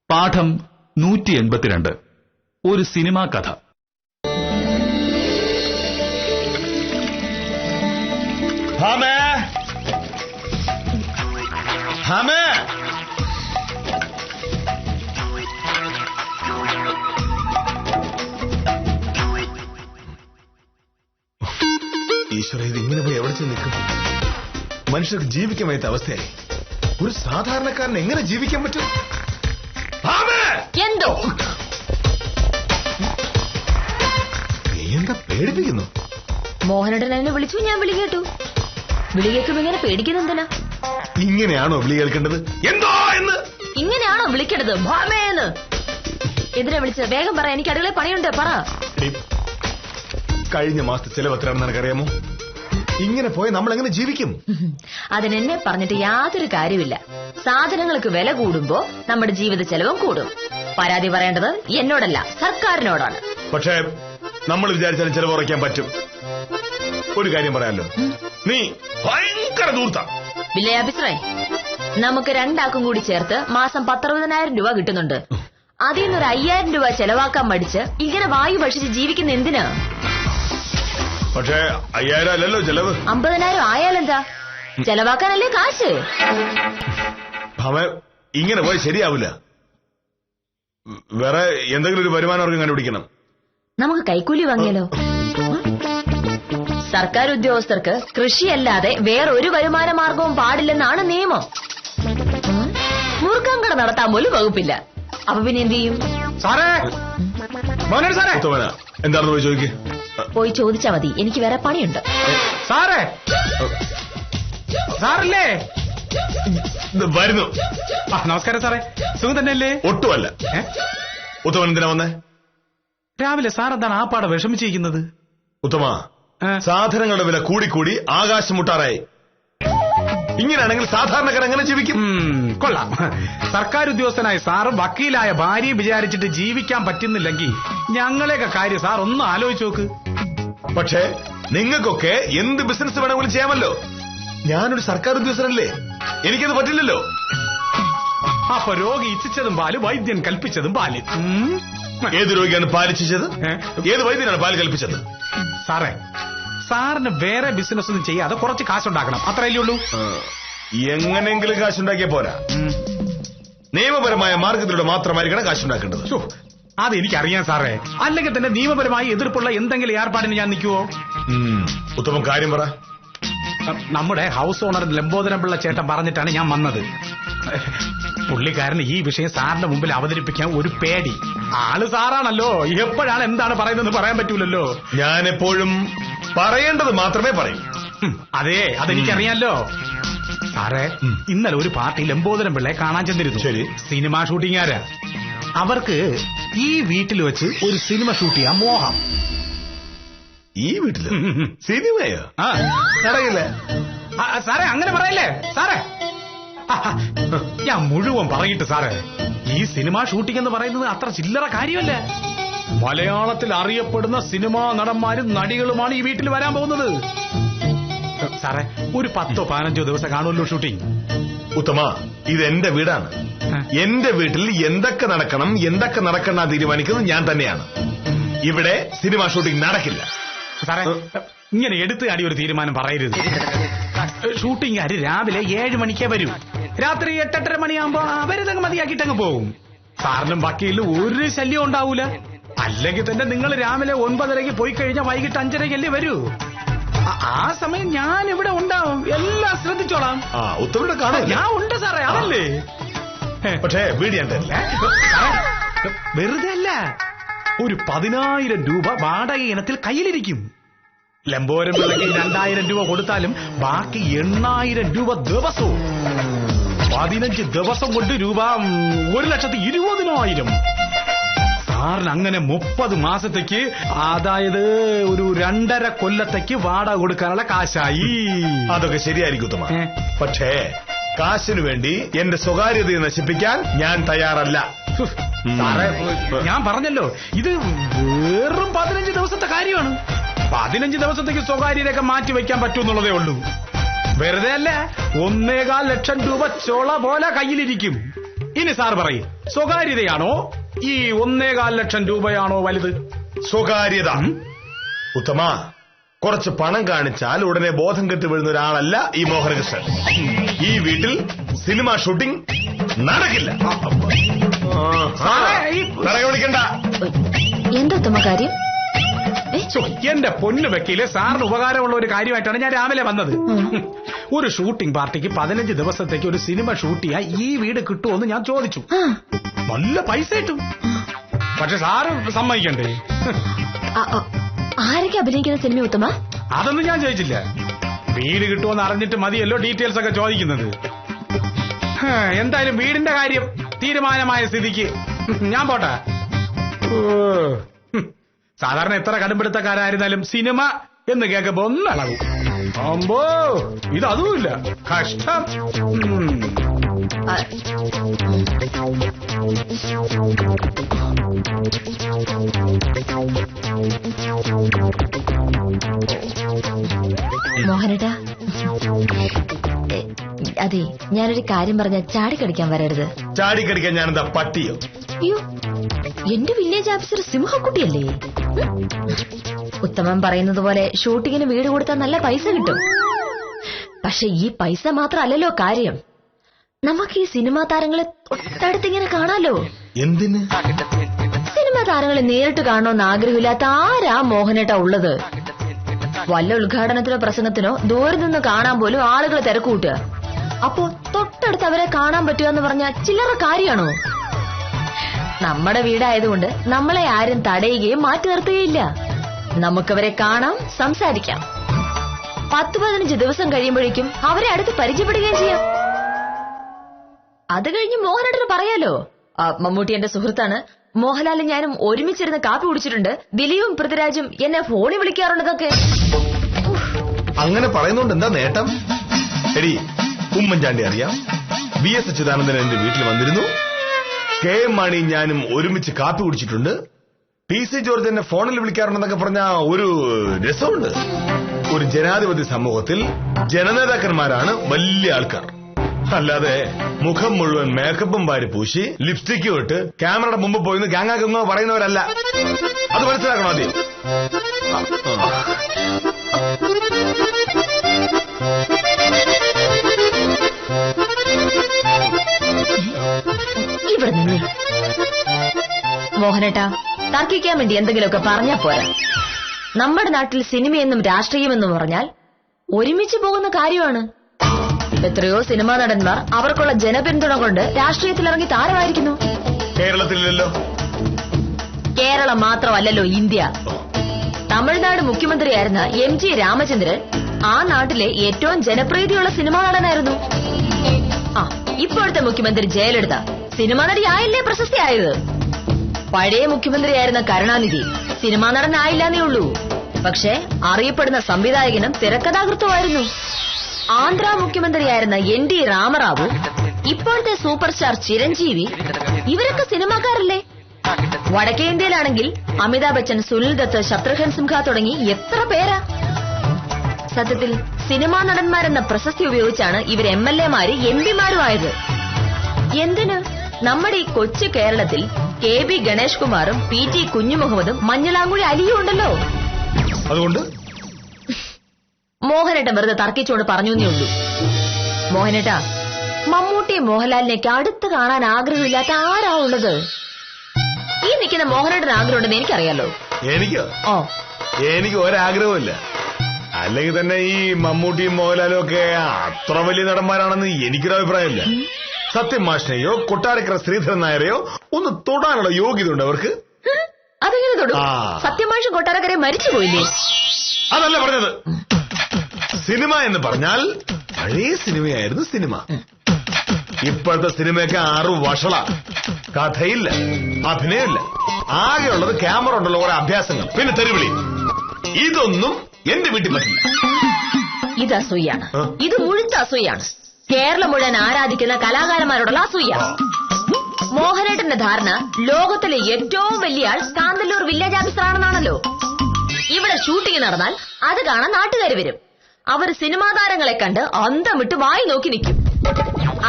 പാഠം 182. ഒരു സിനിമാ കഥ. ഈശ്വര, ഇതിങ്ങനെ പോയി എവിടെ ചെന്ന് നിൽക്കും? മനുഷ്യർക്ക് ജീവിക്കാൻ വയ്യാത്ത അവസ്ഥയായി. ഒരു സാധാരണക്കാരൻ എങ്ങനെ ജീവിക്കാൻ പറ്റും? എന്തോ നീ എന്താ പേടിപ്പിക്കുന്നു? മോഹനേട്ടൻ എന്നെ വിളിച്ചു, ഞാൻ വിളി കേട്ടു. വിളി കേൾക്കുമ്പോ ഇങ്ങനെ പേടിക്കുന്നത് എന്തിനാ? ഇങ്ങനെയാണോ വിളി കേൾക്കേണ്ടത്? എന്തോ എന്ന് ഇങ്ങനെയാണോ വിളിക്കേണ്ടത്? ഭാമേന്ന് എന്തിനാ വിളിച്ചത്? വേഗം പറ, എനിക്ക് അടുക്കളയിൽ പണിയുണ്ട്, പറ. കഴിഞ്ഞ മാസത്തെ ചെലവ് എത്രയാണെന്ന് നിനക്കറിയാമോ? ഇങ്ങനെ പോയി നമ്മൾ എങ്ങനെ ജീവിക്കും? അതിനെന്നെ പറഞ്ഞിട്ട് യാതൊരു കാര്യമില്ല. സാധനങ്ങൾക്ക് വില കൂടുമ്പോ നമ്മുടെ ജീവിത ചെലവും കൂടും. പരാതി പറയേണ്ടത് എന്നോടല്ല, സർക്കാരിനോടാണ്. പക്ഷേ നമ്മൾ വിചാരിച്ചാലും ചെലവ് കുറയ്ക്കാൻ പറ്റും. ഒരു കാര്യം പറയാമല്ലോ, നീ ഭയങ്കര ദൂർത്ത. വില്ലേ ഓഫീസറെ, നമുക്ക് രണ്ടാക്കും കൂടി ചേർത്ത് മാസം 19,000 രൂപ കിട്ടുന്നുണ്ട്. അതിൽ നിന്നൊരു 5,000 രൂപ ചെലവാക്കാൻ മടിച്ച് ഇങ്ങനെ വായു ഭക്ഷിച്ച് ജീവിക്കുന്ന എന്തിനാ? പക്ഷേ 5,000 അല്ലല്ലോ ചെലവ്. 50,000 ആയാലെന്താ? ചെലവാക്കാനല്ലേ കാശ്. ഇങ്ങനെ പോയി ശരിയാവില്ല. വേറെ എന്തെങ്കിലും ഒരു വരുമാന മാർഗം കണ്ടുപിടിക്കണം. നമുക്ക് കൈക്കൂലി വാങ്ങിയാലോ? സർക്കാർ ഉദ്യോഗസ്ഥർക്ക് കൃഷിയല്ലാതെ വേറൊരു വരുമാന മാർഗവും പാടില്ലെന്നാണ് നിയമം. മുറുക്കാൻകട നടത്താൻ പോലും വകുപ്പില്ല. അപ്പൊ പിന്നെ എന്ത് ചെയ്യും? എന്താണെന്ന് പോയി ചോദിക്ക്. പോയി ചോദിച്ചാ മതി, എനിക്ക് വേറെ പണിയുണ്ട്. സാറല്ലേ? വരുന്നു. നമസ്കാരം സാറേ, സുഖം തന്നെയല്ലേ? ഒട്ടുമല്ല. ഉത്തമൻ എന്തിനാ വന്നേ? രാവിലെ സാർ എന്താണ് ആ പാടെ വിഷമിച്ചിരിക്കുന്നത്? ഉത്തമ, സാധനങ്ങളുടെ വില കൂടിക്കൂടി ആകാശം മുട്ടാറായി. ഇങ്ങനെയാണെങ്കിൽ സാധാരണക്കാർ എങ്ങനെ ജീവിക്കും? കൊള്ളാം. സർക്കാർ ഉദ്യോഗസ്ഥനായ സാറും വക്കീലായ ഭാര്യയും വിചാരിച്ചിട്ട് ജീവിക്കാൻ പറ്റുന്നില്ലെങ്കിൽ ഞങ്ങളെയൊക്കെ കാര്യം സാർ ഒന്ന് ആലോചിച്ച് നോക്ക്. പക്ഷേ നിങ്ങൾക്കൊക്കെ എന്ത് ബിസിനസ് വേണമെങ്കിലും ചെയ്യാമല്ലോ. ഞാനൊരു സർക്കാർ ഉദ്യോഗസ്ഥനല്ലേ, എനിക്കത് പറ്റില്ലല്ലോ. അപ്പൊ രോഗി ഇച്ഛിച്ചതും പാല്, വൈദ്യൻ കൽപ്പിച്ചതും പാല്. ഏത് രോഗിയാണ് പാലിച്ചത്? ഏത് വൈദ്യനാണ് പാല് കൽപ്പിച്ചത്? സാറേ, സാറിന് വേറെ ബിസിനസ് ഒന്നും ചെയ്യാതെ കുറച്ച് കാശുണ്ടാക്കണം, അത്രയല്ലേ ഉള്ളൂ. എങ്ങനെയെങ്കിലും കാശുണ്ടാക്കിയ പോരാ, നിയമപരമായ മാർഗത്തിലൂടെ മാത്രമായിരിക്കണം കാശുണ്ടാക്കേണ്ടത്. അതെനിക്കറിയാം സാറേ. അല്ലെങ്കിൽ തന്നെ നിയമപരമായി എതിർപ്പുള്ള എന്തെങ്കിലും ഏർപ്പാടിന് ഞാൻ നിൽക്കുവോ? ഉത്തമം കാര്യം പറ. നമ്മുടെ ഹൗസ് ഓണർ ലംബോദരം പിള്ള ചേട്ടൻ പറഞ്ഞിട്ടാണ് ഞാൻ വന്നത്. പുള്ളിക്കാരന് ഈ വിഷയം സാറിന്റെ മുമ്പിൽ അവതരിപ്പിക്കാൻ ഒരു പേടി. ആള് സാറാണല്ലോ, എപ്പോഴാണ് എന്താണ് പറയുന്നതെന്ന് പറയാൻ പറ്റൂലല്ലോ. ഞാൻ എപ്പോഴും പറയേണ്ടത് മാത്രമേ പറയൂ. അതെ, അതെനിക്കറിയാലോ സാറേ. ഇന്നലെ ഒരു പാർട്ടി ലംബോദരം പിള്ളയെ കാണാൻ ചെന്നിരുന്നു. ശരി, സിനിമ ഷൂട്ടിങ്ങാരാ. അവർക്ക് ഈ വീട്ടിൽ വെച്ച് ഒരു സിനിമ ഷൂട്ട് ചെയ്യാൻ മോഹം. ഈ വീട്ടില് സിനിമയോ? അറിയില്ല സാറേ, അങ്ങനെ പറയല്ലേ സാറേ. ഞാൻ മുഴുവൻ പറയിട്ട് സാറേ, ഈ സിനിമ ഷൂട്ടിംഗ് എന്ന് പറയുന്നത് അത്ര ചില്ലറ കാര്യമല്ല. മലയാളത്തിൽ അറിയപ്പെടുന്ന സിനിമാ നടന്മാരും നടികളുമാണ് ഈ വീട്ടിൽ വരാൻ പോകുന്നത്. സാറേ, ഒരു 10-15 ദിവസം കാണുമല്ലോ ഷൂട്ടിംഗ്. ഉത്തമ, ഇത് എന്റെ വീടാണ്. എന്റെ വീട്ടിൽ എന്തൊക്കെ നടക്കണം എന്തൊക്കെ നടക്കണ തീരുമാനിക്കുന്നത് ഞാൻ തന്നെയാണ്. ഇവിടെ സിനിമ ഷൂട്ടിംഗ് നടക്കില്ല. സാറേ, ഇങ്ങനെ എടുത്തു കാടി ഒരു തീരുമാനം പറയരുത്. ഷൂട്ടിംഗുകാര് രാവിലെ 7 മണിക്കേ വരൂ. രാത്രി 8-8:30 മണിയാകുമ്പോ അവരിതങ്ങ് മതിയാക്കിയിട്ടങ്ങ് പോകും. സാറിനും വക്കീലിനും ഒരു ശല്യം ഉണ്ടാവൂല. അല്ലെങ്കിൽ തന്നെ നിങ്ങൾ രാവിലെ 9:30 പോയി കഴിഞ്ഞാൽ വൈകിട്ട് 5:30 വരൂ. ആ സമയം ഞാൻ ഇവിടെ ഉണ്ടാവും, എല്ലാം ശ്രദ്ധിച്ചോളാം. ഉത്തരവിടെ കാണാം, ഞാൻ ഉണ്ട് സാറേ. അതല്ലേ, പക്ഷേ വീടിയല്ല, വെറുതെ അല്ല. ഒരു 10,000 രൂപ വാടക ഇനത്തിൽ കയ്യിലിരിക്കും. ലംബോരം പിള്ളയ്ക്ക് 2,000 രൂപ കൊടുത്താലും ബാക്കി 8,000 രൂപ ദിവസവും. 15 ദിവസം കൊണ്ട് രൂപ 1,20,000. സാറിന് അങ്ങനെ 30 മാസത്തേക്ക്, അതായത് ഒരു 2.5 കൊല്ലത്തേക്ക് വാടക കൊടുക്കാനുള്ള കാശായി. അതൊക്കെ ശരിയായിരിക്കും ഉത്തമ. പക്ഷേ കാശിനു വേണ്ടി എന്റെ സ്വകാര്യതയെ നശിപ്പിക്കാൻ ഞാൻ തയ്യാറല്ല. സാറേ, ഞാൻ പറഞ്ഞല്ലോ, ഇത് വെറും 15 ദിവസത്തെ കാര്യമാണ്. 15 ദിവസത്തേക്ക് സ്വകാര്യതയൊക്കെ മാറ്റി വെക്കാൻ പറ്റുമെന്നുള്ളതേ ഉള്ളൂ. വെറുതെ അല്ല, 1.25 ലക്ഷം രൂപ ചോള പോലെ കയ്യിലിരിക്കും. ഇനി സാർ പറയും, സ്വകാര്യതയാണോ ഈ 1.25 ലക്ഷം രൂപയാണോ വലുത്? സ്വകാര്യത. ഉത്തമ, കുറച്ച് പണം കാണിച്ചാൽ ഉടനെ ബോധം കെട്ട് വീഴുന്ന ഒരാളല്ല ഈ മോഹനകൃഷ്ണൻ. ഈ വീട്ടിൽ സിനിമ ഷൂട്ടിംഗ് നടക്കില്ല. വിളിക്കണ്ട. എന്താ ഉത്തമ കാര്യം? എന്റെ പൊന്നു വക്കീലെ, സാറിന് ഉപകാരമുള്ള ഒരു കാര്യമായിട്ടാണ് ഞാൻ രാവിലെ വന്നത്. ഒരു ഷൂട്ടിംഗ് പാർട്ടിക്ക് 15 ദിവസത്തേക്ക് ഒരു സിനിമ ഷൂട്ട് ചെയ്യാൻ ഈ വീട് കിട്ടുമോന്ന് ഞാൻ ചോദിച്ചു. നല്ല പൈസ കിട്ടും, പക്ഷെ സാറ് സമ്മതിക്കണ്ടേ? ആരൊക്കെ അഭിനയിക്കുന്ന സിനിമ ഉത്തമ? അതൊന്നും ഞാൻ ചോദിച്ചില്ല. വീട് കിട്ടുമെന്ന് അറിഞ്ഞിട്ട് മതിയല്ലോ ഡീറ്റെയിൽസ് ഒക്കെ ചോദിക്കുന്നത്. എന്തായാലും വീടിന്റെ കാര്യം തീരുമാനമായ സ്ഥിതിക്ക് ഞാൻ പോട്ടെ. സാധാരണ എത്ര കടുംപിടുത്തക്കാരായിരുന്നാലും സിനിമ എന്ന് കേൾക്കുമ്പോ ഒന്നളവും. അമ്പോ, ഇതതുമില്ല. കഷ്ടം. മോഹനേട്ടാ, അതെ, ഞാനൊരു കാര്യം പറഞ്ഞ ചാടിക്കടിക്കാൻ വരരുത്. ചാടിക്കടിക്കാൻ ഞാനെന്താ പട്ടിയോ? അയ്യോ, എന്റെ വില്ലേജ് ഓഫീസർ സിംഹക്കുട്ടിയല്ലേ? ഉത്തമൻ പറയുന്നത് പോലെ ഷൂട്ടിങ്ങിന് വീട് കൊടുത്താൽ നല്ല പൈസ കിട്ടും. പക്ഷെ ഈ പൈസ മാത്രമല്ലല്ലോ കാര്യം. നമുക്ക് ഈ സിനിമാ താരങ്ങളെ തൊട്ടടുത്തിങ്ങനെ കാണാലോ. എന്തിന്? സിനിമാ താരങ്ങളെ നേരിട്ട് കാണണമെന്ന് ആഗ്രഹമില്ലാത്ത ആരാ മോഹനേട്ട ഉള്ളത്? വല്ല ഉദ്ഘാടനത്തിനോ പ്രസംഗത്തിനോ ദൂരെ നിന്ന് കാണാൻ പോലും ആളുകൾ തിരക്കൂട്ടുക. അപ്പോ തൊട്ടടുത്ത് അവരെ കാണാൻ പറ്റുക എന്ന് പറഞ്ഞാൽ ചില്ലറ കാര്യമാണോ? നമ്മുടെ വീടായതുകൊണ്ട് നമ്മളെ ആരും തടയുകയും മാറ്റി നിർത്തുകയില്ല. നമുക്കവരെ കാണാം, സംസാരിക്കാം. 10-15 ദിവസം കഴിയുമ്പോഴേക്കും അവരെ അടുത്ത് പരിചയപ്പെടുകയും ചെയ്യാം. അത് കഴിഞ്ഞ് മോഹനേട്ടന് പറയാലോ, മമ്മൂട്ടി എന്റെ സുഹൃത്താണ്, മോഹൻലാലും ഞാനും ഒരുമിച്ചിരുന്ന് കാപ്പി കുടിച്ചിട്ടുണ്ട്, ദിലീപും പൃഥ്വിരാജും എന്നെ ഫോണിൽ വിളിക്കാറുണ്ടെന്നൊക്കെ. അങ്ങനെ പറയുന്നോണ്ട് എന്താ നേട്ടം? എടി, ഉമ്മൻചാണ്ടി അറിയാം, VS അച്യുതാനന്ദൻ എന്റെ വീട്ടിൽ വന്നിരുന്നു, KM മാണി ഞാനും ഒരുമിച്ച് കാപ്പി കുടിച്ചിട്ടുണ്ട്, PC ജോർജ് എന്നെ ഫോണിൽ വിളിക്കാറുണ്ടെന്നൊക്കെ പറഞ്ഞ ഒരു രസമുണ്ട്. ഒരു ജനാധിപത്യ സമൂഹത്തിൽ ജനനേതാക്കന്മാരാണ് വലിയ ആൾക്കാർ. അല്ലാതെ മുഖം മുഴുവൻ മേക്കപ്പും വാരി പൂശി ലിപ്സ്റ്റിക്കും ഇട്ട് ക്യാമറയുടെ മുമ്പ് പോയിന്ന് ഗാങ്ങാക്കുന്നോ പറയുന്നവരല്ല. അത് മനസ്സിലാക്കണം ആദ്യം. ഇവിടെ നിന്നേ മോഹനേട്ടാ, തർക്കിക്കാൻ വേണ്ടി എന്തെങ്കിലുമൊക്കെ പറഞ്ഞാ പോരാ. നമ്മുടെ നാട്ടിൽ സിനിമയെന്നും രാഷ്ട്രീയമെന്നും പറഞ്ഞാൽ ഒരുമിച്ച് പോകുന്ന കാര്യമാണ്. എത്രയോ സിനിമാ നടന്മാർ അവർക്കുള്ള ജനപിന്തുണ കൊണ്ട് രാഷ്ട്രീയത്തിലിറങ്ങി താരമായിരിക്കുന്നു. കേരളത്തിലല്ലോ. കേരളം മാത്രമല്ലല്ലോ ഇന്ത്യ. തമിഴ്നാട് മുഖ്യമന്ത്രിയായിരുന്ന MG രാമചന്ദ്രൻ ആ നാട്ടിലെ ഏറ്റവും ജനപ്രീതിയുള്ള സിനിമാ നടനായിരുന്നു. ഇപ്പോഴത്തെ മുഖ്യമന്ത്രി ജയലളിത സിനിമാ നടിയായില്ലേ പ്രശസ്തിയായത്. പഴയ മുഖ്യമന്ത്രിയായിരുന്ന കരുണാനിധി സിനിമാ നടനായില്ലെന്നേ ഉള്ളൂ, പക്ഷെ അറിയപ്പെടുന്ന സംവിധായകനും തിരക്കഥാകൃത്തുമായിരുന്നു. ആന്ധ്ര മുഖ്യമന്ത്രിയായിരുന്ന NT രാമറാവു, ഇപ്പോഴത്തെ സൂപ്പർ സ്റ്റാർ ചിരഞ്ജീവി, ഇവരൊക്കെ സിനിമാക്കാരല്ലേ? വടക്കേ ഇന്ത്യയിലാണെങ്കിൽ അമിതാഭ് ബച്ചൻ, സുനിൽ ദത്ത്, ശത്രുഘ്നൻ സിൻഹ തുടങ്ങി എത്ര പേരാ. സത്യത്തിൽ സിനിമാ നടന്മാരെന്ന പ്രശസ്തി ഉപയോഗിച്ചാണ് ഇവർ MLA-മാര് MP-മാരുമായത്. എന്തിന്? നമ്മുടെ ഈ കൊച്ചു കേരളത്തിൽ KB ഗണേഷ് കുമാറും PT കുഞ്ഞുമുഹമ്മദും മഞ്ഞളാങ്കുഴി അലിയും ഉണ്ടല്ലോ. അതുകൊണ്ട് മോഹനേട്ടൻ വെറുതെ തർക്കിച്ചുകൊണ്ട് പറഞ്ഞേ ഉള്ളൂ. മോഹനേട്ടാ, മമ്മൂട്ടിയും മോഹൻലാലിനേക്ക് അടുത്ത് കാണാൻ ആഗ്രഹമില്ലാത്ത ആരാ ഉള്ളത്? ഈ നിൽക്കുന്ന മോഹനേട്ടൻ ആഗ്രഹമുണ്ടെന്ന് എനിക്കറിയാലോ. എനിക്ക് ഒരാഗ്രഹമില്ല. അല്ലെങ്കിൽ തന്നെ ഈ മമ്മൂട്ടിയും മോഹൻലാലും ഒക്കെ അത്ര വലിയ നടന്മാരാണെന്ന് എനിക്കൊരു അഭിപ്രായമില്ല. സത്യം മാഷിനെയോ കൊട്ടാരക്കര ശ്രീധരൻ നായരെയോ ഒന്ന് തൊടാനുള്ള യോഗ്യത ഉണ്ട് അവർക്ക്. അതെങ്ങനെ തൊടും? സത്യമാഷും കൊട്ടാരക്കര മരിച്ചുപോയില്ലേ? അതല്ല പറഞ്ഞത്. സിനിമ എന്ന് പറഞ്ഞാൽ പഴയ സിനിമയായിരുന്നു സിനിമ. ഇപ്പോഴത്തെ സിനിമയൊക്കെ 6 വഷള. കഥയില്ല, അഭിനയമില്ല, ആകെയുള്ളത് ക്യാമറ ഉണ്ടല്ലോ കുറെ അഭ്യാസങ്ങൾ, പിന്നെ തെരുവിളി. ഇതൊന്നും എന്റെ വീട്ടിൽ പറ്റില്ല. ഇത് അസൂയാണ്. ഇത് മുഴുത്ത അസൂയാണ്. കേരളം മുഴുവൻ ആരാധിക്കുന്ന കലാകാരന്മാരോടുള്ള അസൂയ. മോഹനേട്ടന്റെ ധാരണ ലോകത്തിലെ ഏറ്റവും വലിയ ആൾ കാന്തല്ലൂർ വില്ലേജ് ഓഫീസറാണെന്നാണല്ലോ. ഇവിടെ ഷൂട്ടിംഗ് നടന്നാൽ അത് കാണാൻ നാട്ടുകാർ വരും. അവർ സിനിമാ താരങ്ങളെ കണ്ട് അന്തം വിട്ട് വായി നോക്കി നിൽക്കും.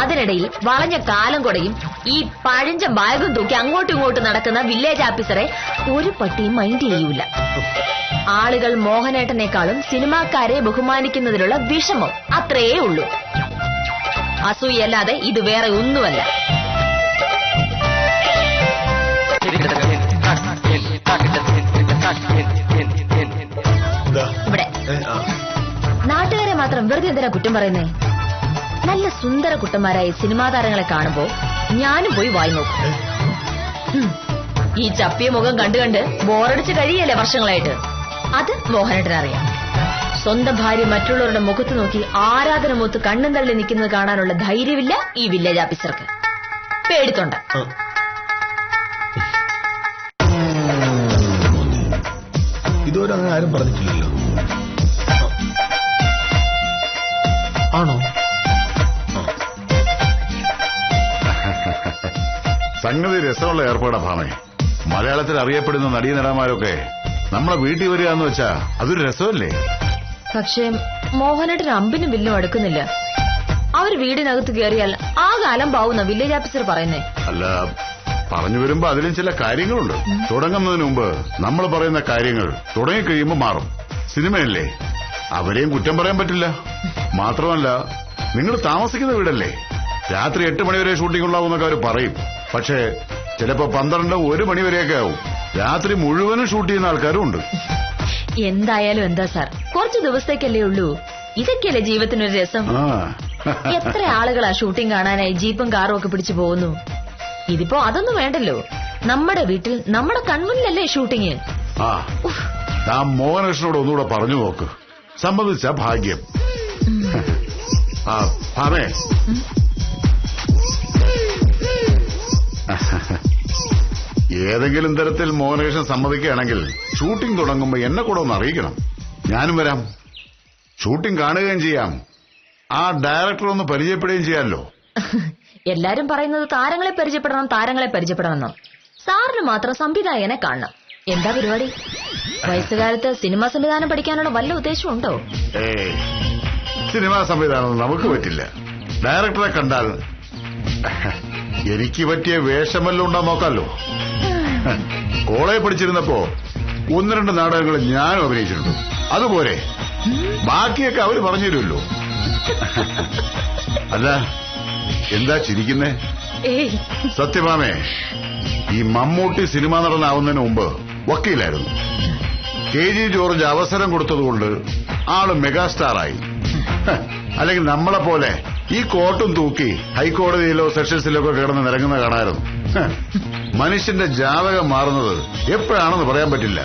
അതിനിടയിൽ വളഞ്ഞ കാലം കൊടയും ഈ പഴഞ്ച ബാഗും തൂക്കി അങ്ങോട്ടും ഇങ്ങോട്ടും നടക്കുന്ന വില്ലേജ് ഓഫീസറെ ഒരു പട്ടിയും മൈൻഡ് ചെയ്യൂല. ആളുകൾ മോഹനേട്ടനേക്കാളും സിനിമാക്കാരെ ബഹുമാനിക്കുന്നതിലുള്ള വിഷമം അത്രയേ ഉള്ളൂ. അസൂയല്ലാതെ ഇത് വേറെ ഒന്നുമല്ല. ഇവിടെ നാട്ടുകാരെ മാത്രം വെറുതെ എന്തിനാ കുറ്റം പറയുന്നേ? നല്ല സുന്ദര കുട്ടന്മാരായി സിനിമാ താരങ്ങളെ കാണുമ്പോ ഞാനും പോയി വായി നോക്കും. ഈ ചപ്പിയ മുഖം കണ്ടുകണ്ട് ബോറടിച്ച് കഴിയല്ലേ വർഷങ്ങളായിട്ട്. അത് മോഹനേട്ടനറിയാം. സ്വന്തം ഭാര്യ മറ്റുള്ളവരുടെ മുഖത്ത് നോക്കി ആരാധന മൂത്ത് കണ്ണും തള്ളി നിൽക്കുന്നത് കാണാനുള്ള ധൈര്യമില്ല ഈ വില്ലേജ് ഓഫീസർക്ക്. പേടിത്തൊണ്ട. ഇതുവരെ അങ്ങനെ ആരും പറഞ്ഞിട്ടില്ലല്ലോ. ആണോ? സംഗതി രസമുള്ള ഏർപ്പാടാ ഭാമേ. മലയാളത്തിൽ അറിയപ്പെടുന്ന നടീനടന്മാരൊക്കെ നമ്മളെ വീട്ടിൽ വരിക എന്ന് വെച്ചാ അതൊരു രസമല്ലേ? പക്ഷേ മോഹനേട്ടന് അമ്പിനും വില്ലും അടുക്കുന്നില്ല. അവർ വീടിനകത്ത് കയറിയാൽ ആ കാലം പാവുന്ന വില്ലേജ് ഓഫീസർ പറയുന്നേ. അല്ല, പറഞ്ഞു വരുമ്പോ അതിലും ചില കാര്യങ്ങളുണ്ട്. തുടങ്ങുന്നതിന് മുമ്പ് നമ്മൾ പറയുന്ന കാര്യങ്ങൾ തുടങ്ങിക്കഴിയുമ്പോ മാറും. സിനിമയല്ലേ, അവരെയും കുറ്റം പറയാൻ പറ്റില്ല. മാത്രമല്ല, നിങ്ങൾ താമസിക്കുന്ന വീടല്ലേ. രാത്രി 8 മണിവരെ ഷൂട്ടിംഗ് ഉണ്ടാവുന്നൊക്കെ അവർ പറയും. പക്ഷേ ചിലപ്പോ 12-1 മണിവരെയൊക്കെ ആവും. രാത്രി മുഴുവനും ഷൂട്ട് ചെയ്യുന്ന ആൾക്കാരും ഉണ്ട്. എന്തായാലും എന്താ സാർ, കുറച്ചു ദിവസത്തേക്കല്ലേ ഉള്ളൂ. ഇതൊക്കെയല്ലേ ജീവിതത്തിനൊരു രസം. എത്ര ആളുകളാ ഷൂട്ടിംഗ് കാണാനായി ജീപ്പും കാറും ഒക്കെ പിടിച്ചു പോകുന്നു. ഇതിപ്പോ അതൊന്നും വേണ്ടല്ലോ. നമ്മുടെ വീട്ടിൽ നമ്മുടെ കൺമുന്നിലല്ലേ ഷൂട്ടിങ്. താൻ മോഹനകൃഷ്ണനോട് ഒന്നുകൂടെ പറഞ്ഞു നോക്ക്. സമ്മതിച്ച ഭാഗ്യം. ഭാമേ, ഏതെങ്കിലും തരത്തിൽ മോഹനകൃഷ്ണൻ സമ്മതിക്കുകയാണെങ്കിൽ ഷൂട്ടിംഗ് തുടങ്ങുമ്പോ എന്നെ കൂടെ ഒന്ന് അറിയിക്കണം. ഞാനും വരാം. ഷൂട്ടിംഗ് കാണുകയും ചെയ്യാം. ആ ഡയറക്ടർ ഒന്ന് പരിചയപ്പെടുകയും ചെയ്യാമല്ലോ. എല്ലാരും പറയുന്നത് താരങ്ങളെ പരിചയപ്പെടണമെന്നോ. സാറിന് മാത്രം സംവിധായകനെ കാണണം. എന്താ പരിപാടി? വയസ്സുകാലത്ത് സിനിമാ സംവിധാനം പഠിക്കാനുള്ള വല്ല ഉദ്ദേശമുണ്ടോ? സിനിമാ സംവിധാനം നമുക്ക് പറ്റില്ല. ഡയറക്ടറെ കണ്ടാൽ എനിക്ക് പറ്റിയ വേഷമെല്ലാം ഉണ്ടാ നോക്കാമല്ലോ. കോളേജ് പഠിച്ചിരുന്നപ്പോ 1-2 നാടകങ്ങൾ ഞാനും അഭിനയിച്ചിട്ടുണ്ട്. അതുപോലെ ബാക്കിയൊക്കെ അവര് പറഞ്ഞു തരുമല്ലോ. അല്ല, എന്താ ചിരിക്കുന്നേ? സത്യഭാമേ, ഈ മമ്മൂട്ടി സിനിമാ നടനാവുന്നതിന് മുമ്പ് വക്കീലായിരുന്നു. KG ജോർജ് അവസരം കൊടുത്തതുകൊണ്ട് ആള് മെഗാസ്റ്റാറായി. അല്ലെങ്കിൽ നമ്മളെ പോലെ ഈ കോട്ടും തൂക്കി ഹൈക്കോടതിയിലോ സെഷൻസിലോ ഒക്കെ കിടന്ന് നിരങ്ങുന്ന കാണായിരുന്നു. മനുഷ്യന്റെ ജാതകം മാറുന്നത് എപ്പോഴാണെന്ന് പറയാൻ പറ്റില്ല.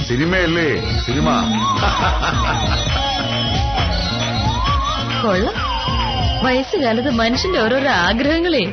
സിനിമയല്ലേ സിനിമ. കൊള്ളാം. വയസ്സുകാലത്ത് മനുഷ്യന്റെ ഓരോരോ ആഗ്രഹങ്ങളെ.